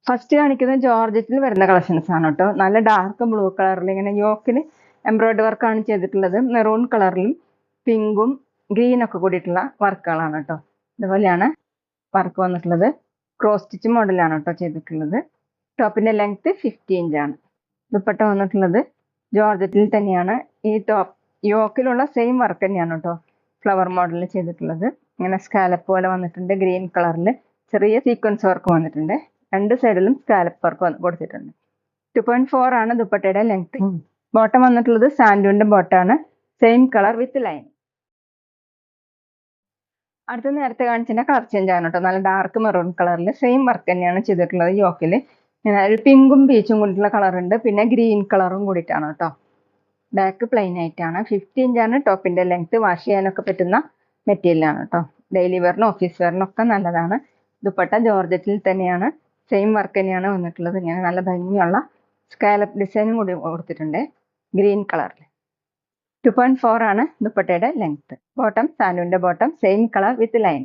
First കാണിക്കുന്നത് ജോർജറ്റിൽ വരുന്ന collections ആണ് കേട്ടോ. നല്ല ഡാർക്ക് ബ്ലൂ കളറിൽ ഇങ്ങനെ യോക്കിൽ എംബ്രോയിഡറി വർക്കാണ് ചെയ്തിട്ടുള്ളത്. മെറൂൺ കളറിലും പിങ്കും ഗ്രീൻ ഒക്കെ കൂടിയിട്ടുള്ള വർക്കുകളാണ് കേട്ടോ. ഇതുപോലെയാണ് വർക്ക് വന്നിട്ടുള്ളത്. ക്രോസ് സ്റ്റിച്ച് മോഡലാണ് കേട്ടോ ചെയ്തിട്ടുള്ളത്. ടോപ്പിന്റെ ലെങ്ത് 50 ഇഞ്ചാണ്. ദുപ്പട്ട വന്നിട്ടുള്ളത് ജോർജറ്റിൽ തന്നെയാണ്. ഈ ടോപ്പ് യോക്കിലുള്ള സെയിം വർക്ക് തന്നെയാണ് കേട്ടോ ഫ്ലവർ മോഡലിൽ ചെയ്തിട്ടുള്ളത്. ഇങ്ങനെ സ്കാലപ്പ് പോലെ വന്നിട്ടുണ്ട്. ഗ്രീൻ കളറിൽ ചെറിയ സീക്വൻസ് വർക്ക് വന്നിട്ടുണ്ട്. രണ്ട് സൈഡിലും സ്കാലപ്പ് വർക്ക് കൊടുത്തിട്ടുണ്ട്. 2.4 ആണ് ദുപ്പട്ടയുടെ ലെങ്ത്. ബോട്ടം വന്നിട്ടുള്ളത് സാൻഡൂണിന്റെ ബോട്ടാണ്. Same colour with line. അടുത്ത നേരത്തെ കാണിച്ചതിന്റെ കളർ ചേഞ്ച് ആണ് കേട്ടോ. നല്ല ഡാർക്ക് മെറൂൺ കളറിൽ സെയിം വർക്ക് തന്നെയാണ് ചെയ്തിട്ടുള്ളത്. യോക്കിൽ ഇങ്ങനെ ഒരു പിങ്കും പീച്ചും കൂടിയിട്ടുള്ള കളർ ഉണ്ട്. പിന്നെ ഗ്രീൻ കളറും കൂടിയിട്ടാണ് കേട്ടോ. ബാക്ക് പ്ലെയിൻ ആയിട്ടാണ്. 50 ഇഞ്ചാണ് ടോപ്പിന്റെ ലെങ്ത്. വാഷ് ചെയ്യാനൊക്കെ പറ്റുന്ന മെറ്റീരിയലാണ് കേട്ടോ. ഡെയിലി വെയറിനും ഓഫീസ് വെയറിനും ഒക്കെ നല്ലതാണ്. ദുപ്പട്ട ജോർജറ്റിൽ തന്നെയാണ്. സെയിം വർക്ക് തന്നെയാണ് വന്നിട്ടുള്ളത്. ഇങ്ങനെ നല്ല ഭംഗിയുള്ള സ്കാലപ്പ് ഡിസൈനും കൂടി കൊടുത്തിട്ടുണ്ട് ഗ്രീൻ കളറിൽ. 2.4 ആണ് ദുപ്പട്ടയുടെ ലെങ്ത്. ബോട്ടം സാൻഡൂണിന്റെ bottom same colour with line.